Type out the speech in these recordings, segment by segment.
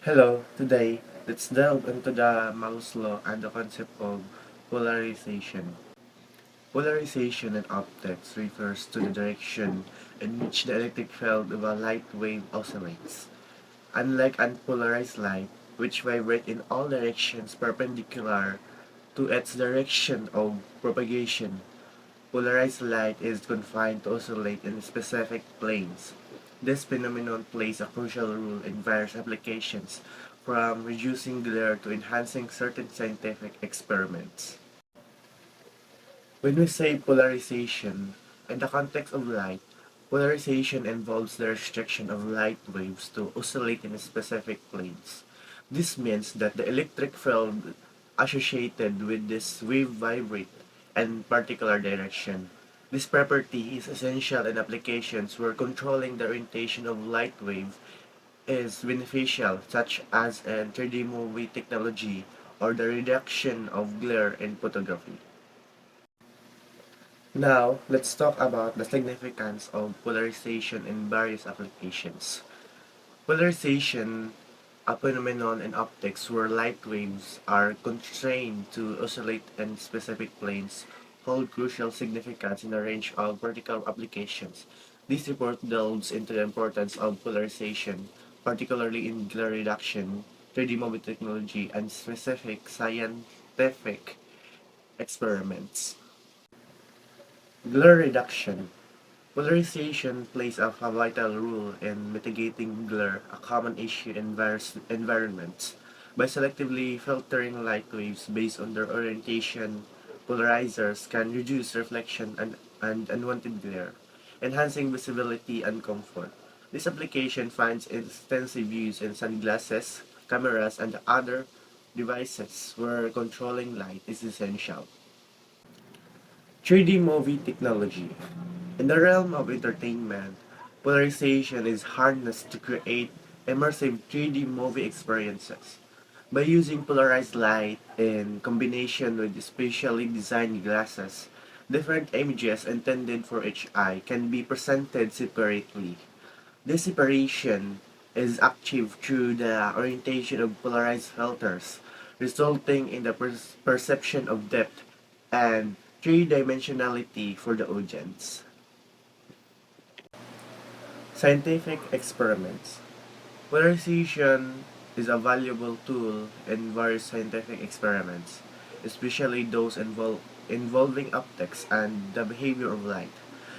Hello, today let's delve into the Malus law and the concept of polarization. Polarization in optics refers to the direction in which the electric field of a light wave oscillates. Unlike unpolarized light, which vibrate in all directions perpendicular to its direction of propagation, polarized light is confined to oscillate in specific planes. This phenomenon plays a crucial role in various applications, from reducing glare to enhancing certain scientific experiments. When we say polarization, in the context of light, polarization involves the restriction of light waves to oscillate in specific planes. This means that the electric field associated with this wave vibrate in particular direction. This property is essential in applications where controlling the orientation of light wave is beneficial, such as in 3D movie technology or the reduction of glare in photography. Now, let's talk about the significance of polarization in various applications. Polarization, a phenomenon in optics where light waves are constrained to oscillate in specific planes, hold crucial significance in a range of vertical applications. This report delves into the importance of polarization, particularly in glare reduction, 3D movie technology, and specific scientific experiments. Glare reduction. Polarization plays a vital role in mitigating glare, a common issue in various environments. By selectively filtering light waves based on their orientation, polarizers can reduce reflection and unwanted glare, enhancing visibility and comfort. This application finds extensive use in sunglasses, cameras, and other devices where controlling light is essential. 3D movie technology. In the realm of entertainment, polarization is harnessed to create immersive 3D movie experiences. By using polarized light in combination with specially designed glasses, different images intended for each eye can be presented separately. This separation is achieved through the orientation of polarized filters, resulting in the perception of depth and three-dimensionality for the audience. Scientific experiments. Polarization is a valuable tool in various scientific experiments, especially those involving optics and the behavior of light.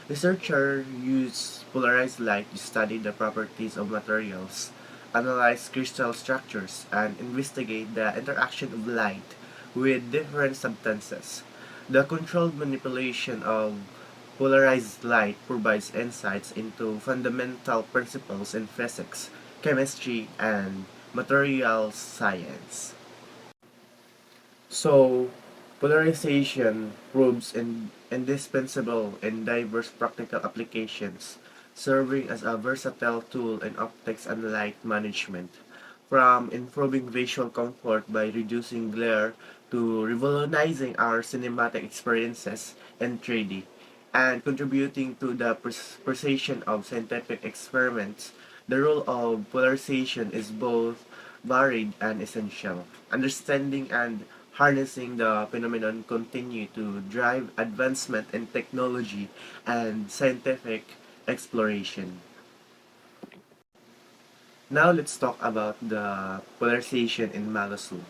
Researchers use polarized light to study the properties of materials, analyze crystal structures, and investigate the interaction of light with different substances. The controlled manipulation of polarized light provides insights into fundamental principles in physics, chemistry, and materials science. So, polarization proves indispensable in diverse practical applications, serving as a versatile tool in optics and light management, from improving visual comfort by reducing glare to revolutionizing our cinematic experiences in 3D, and contributing to the precision of scientific experiments. The role of polarization is both varied and essential. Understanding and harnessing the phenomenon continue to drive advancement in technology and scientific exploration. Now let's talk about the polarization in Malus law.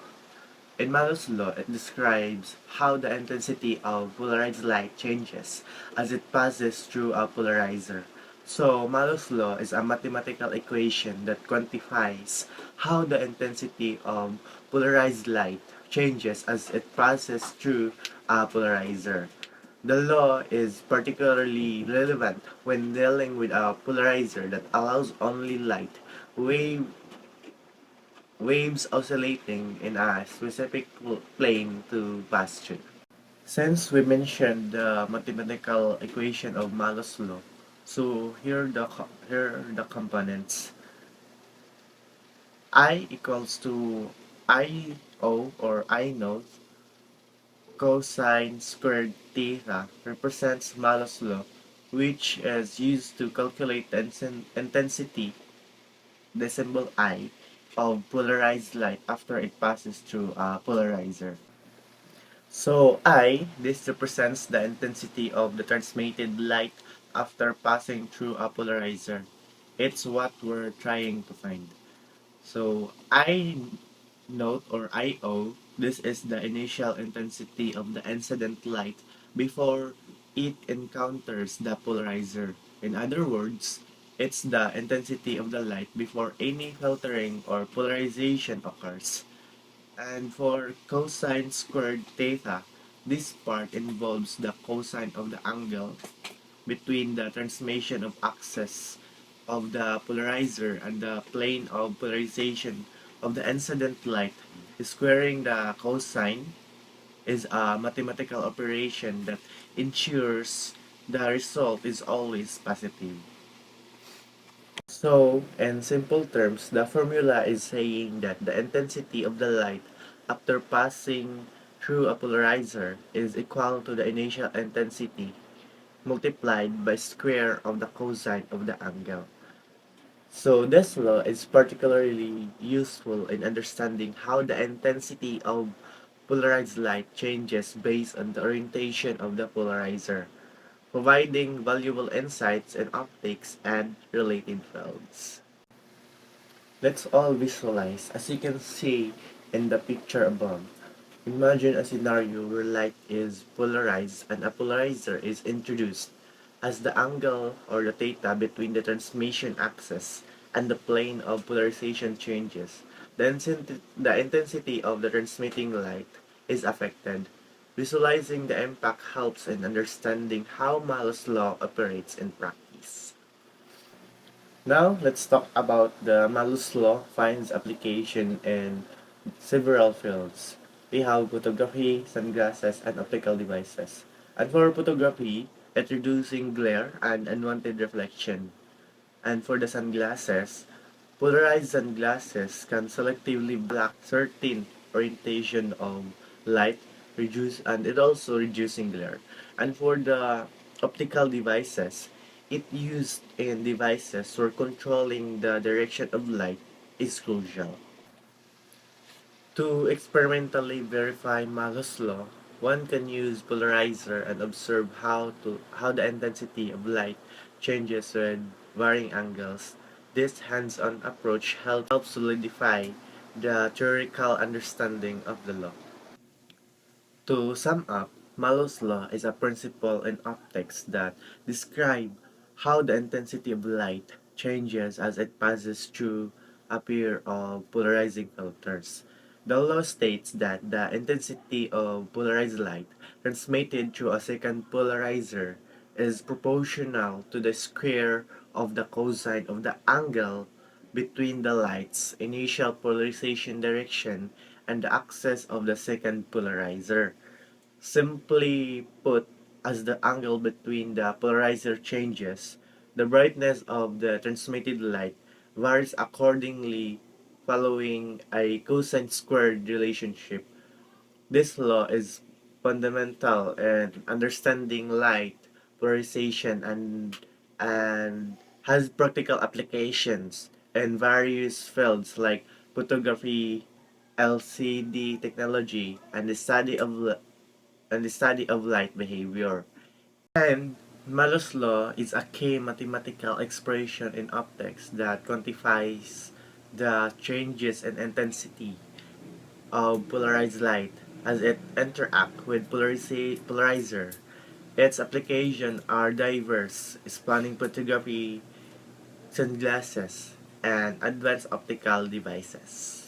In Malus law, it describes how the intensity of polarized light changes as it passes through a polarizer. So, Malus law is a mathematical equation that quantifies how the intensity of polarized light changes as it passes through a polarizer. The law is particularly relevant when dealing with a polarizer that allows only light wave waves oscillating in a specific plane to pass through. Since we mentioned the mathematical equation of Malus law, so here are the components. I equals to I O or I naught cosine squared theta represents Malus law, which is used to calculate the intensity, the symbol I, of polarized light after it passes through a polarizer. So this represents the intensity of the transmitted light after passing through a polarizer. It's what we're trying to find. So I note or IO, this is the initial intensity of the incident light before it encounters the polarizer. In other words, it's the intensity of the light before any filtering or polarization occurs. And for cosine squared theta, this part involves the cosine of the angle between the transmission of axis of the polarizer and the plane of polarization of the incident light. Squaring the cosine is a mathematical operation that ensures the result is always positive. So, in simple terms, the formula is saying that the intensity of the light after passing through a polarizer is equal to the initial intensity multiplied by square of the cosine of the angle. So this law is particularly useful in understanding how the intensity of polarized light changes based on the orientation of the polarizer, providing valuable insights in optics and related fields. Let's all visualize, as you can see in the picture above. Imagine a scenario where light is polarized and a polarizer is introduced. As the angle or the theta between the transmission axis and the plane of polarization changes, the intensity of the transmitting light is affected. Visualizing the impact helps in understanding how Malus law operates in practice. Now, let's talk about the Malus law finds application in several fields. We have photography, sunglasses, and optical devices. And for photography, it's reducing glare and unwanted reflection. And for the sunglasses, polarized sunglasses can selectively block certain orientation of light, reduce and it also reducing glare. And for the optical devices, it used in devices where controlling the direction of light is crucial. To experimentally verify Malus law, one can use polarizer and observe how the intensity of light changes with varying angles. This hands-on approach helps solidify the theoretical understanding of the law. To sum up, Malus law is a principle in optics that describes how the intensity of light changes as it passes through a pair of polarizing filters. The law states that the intensity of polarized light transmitted through a second polarizer is proportional to the square of the cosine of the angle between the light's initial polarization direction and the axis of the second polarizer. Simply put, as the angle between the polarizer changes, the brightness of the transmitted light varies accordingly following a cosine squared relationship. This law is fundamental in understanding light polarization and has practical applications in various fields like photography, LCD technology, and the study of light behavior. And Malus law is a key mathematical expression in optics that quantifies the changes in intensity of polarized light as it interacts with polarizer. Its applications are diverse, spanning photography, sunglasses, and advanced optical devices.